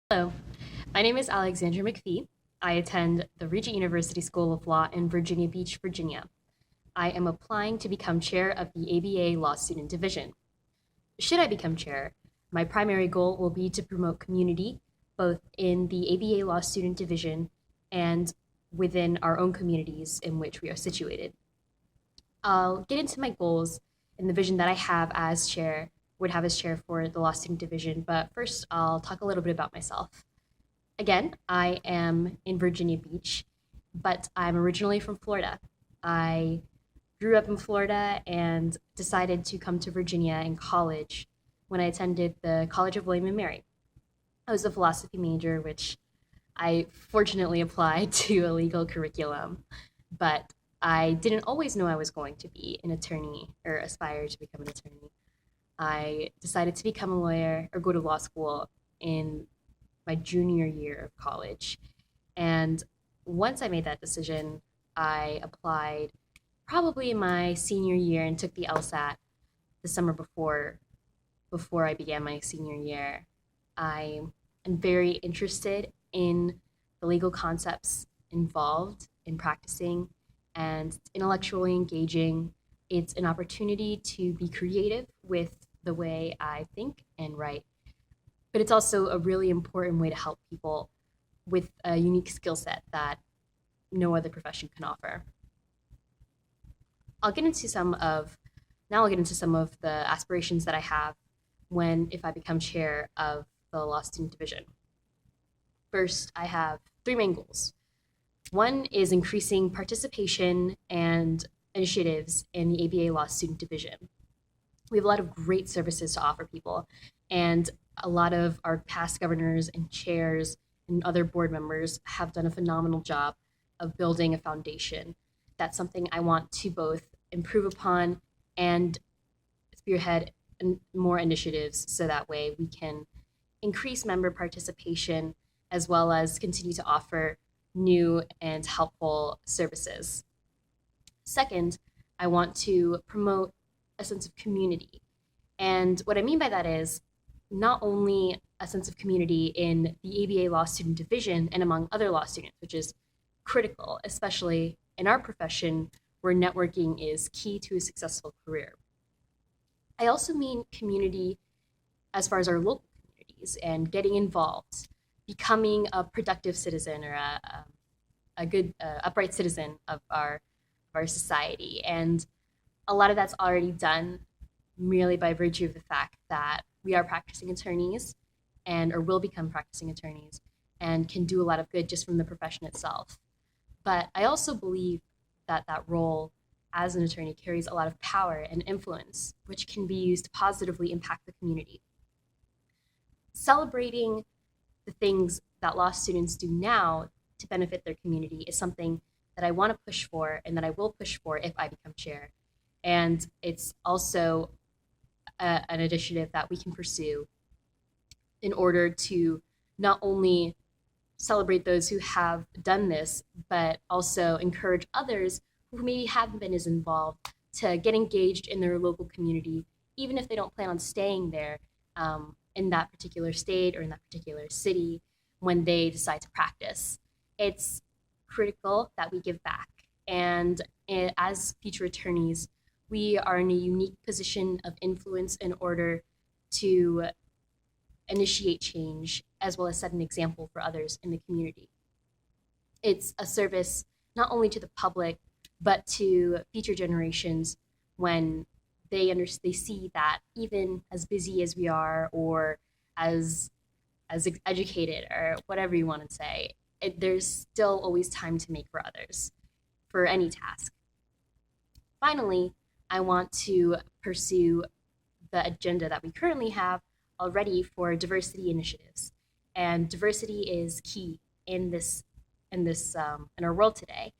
Hello, my name is Alexandra McPhee. I attend the Regent University School of Law in Virginia Beach, Virginia. I am applying to become chair of the ABA Law Student Division. Should I become chair, my primary goal will be to promote community both in the ABA Law Student Division and within our own communities in which we are situated. I'll get into my goals and the vision that I have as chair, would have as chair for the Law Student Division, but first I'll talk a little bit about myself. Again, I am in Virginia Beach, but I'm originally from Florida. I grew up in Florida and decided to come to Virginia in college when I attended the College of William and Mary. I was a philosophy major, which I fortunately applied to a legal curriculum, but I didn't always know I was going to be an attorney or aspire to become an attorney. I decided to become a lawyer or go to law school in my junior year of college. And once I made that decision, I applied probably in my senior year and took the LSAT the summer before I began my senior year. I am very interested in the legal concepts involved in practicing and intellectually engaging. It's an opportunity to be creative with the way I think and write, but it's also a really important way to help people with a unique skill set that no other profession can offer. I'll get into some of Now I'll get into some of the aspirations that I have when if I become chair of the law student division. First, I have three main goals. One is increasing participation and initiatives in the ABA Law Student Division. We have a lot of great services to offer people, and a lot of our past governors and chairs and other board members have done a phenomenal job of building a foundation. That's something I want to both improve upon and spearhead more initiatives so that way we can increase member participation as well as continue to offer new and helpful services. Second, I want to promote a sense of community. And what I mean by that is not only a sense of community in the ABA Law Student Division and among other law students, which is critical, especially in our profession where networking is key to a successful career. I also mean community as far as our local communities and getting involved, becoming a productive citizen or a good, upright citizen of our society. And a lot of that's already done merely by virtue of the fact that we are practicing attorneys and or will become practicing attorneys and can do a lot of good just from the profession itself. But I also believe that that role as an attorney carries a lot of power and influence, which can be used to positively impact the community. Celebrating the things that law students do now to benefit their community is something that I want to push for and that I will push for if I become chair. And it's also an initiative that we can pursue in order to not only celebrate those who have done this, but also encourage others who maybe haven't been as involved to get engaged in their local community, even if they don't plan on staying there in that particular state or in that particular city when they decide to practice. It's critical that we give back. And as future attorneys, we are in a unique position of influence in order to initiate change as well as set an example for others in the community. It's a service not only to the public but to future generations when they see that even as busy as we are or as educated or whatever you want to say, there's still always time to make for others for any task. Finally, I want to pursue the agenda that we currently have already for diversity initiatives. And diversity is key in our world today.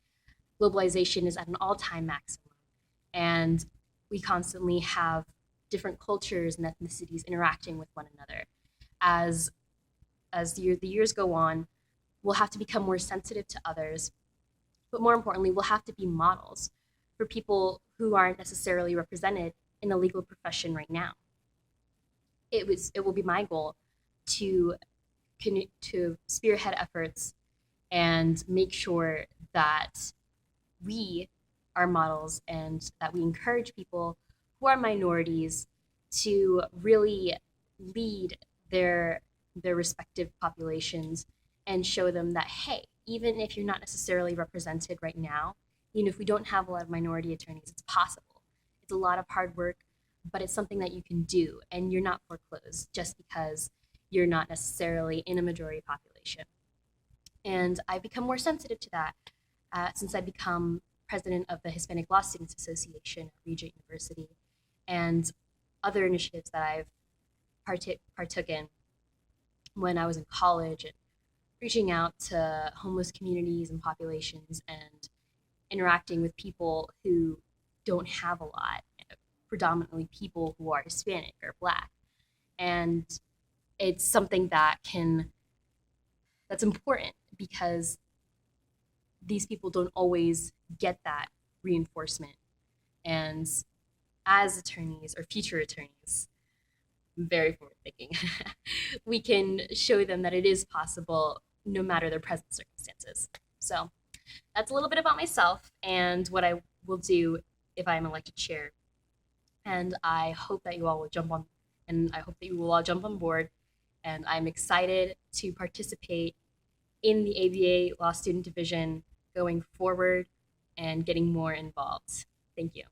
Globalization is at an all-time maximum, and we constantly have different cultures and ethnicities interacting with one another. As the years go on, we'll have to become more sensitive to others, but more importantly, we'll have to be models for people who aren't necessarily represented in the legal profession right now. It will be my goal to to spearhead efforts and make sure that we are models and that we encourage people who are minorities to really lead their their respective populations and show them that, hey, even if you're not necessarily represented right now, if we don't have a lot of minority attorneys, it's possible. It's a lot of hard work, but it's something that you can do, and you're not foreclosed just because you're not necessarily in a majority population. And I've become more sensitive to that since I become president of the Hispanic Law Students Association at Regent University, and other initiatives that I've partook in when I was in college, and reaching out to homeless communities and populations and interacting with people who don't have a lot, predominantly people who are Hispanic or Black. And it's something that's important because these people don't always get that reinforcement. And as attorneys or future attorneys, very forward thinking, we can show them that it is possible no matter their present circumstances. So that's a little bit about myself and what I will do if I'm elected chair. And I hope that you all will jump on, and I hope that you will all jump on board. And I'm excited to participate in the ABA Law Student Division going forward and getting more involved. Thank you.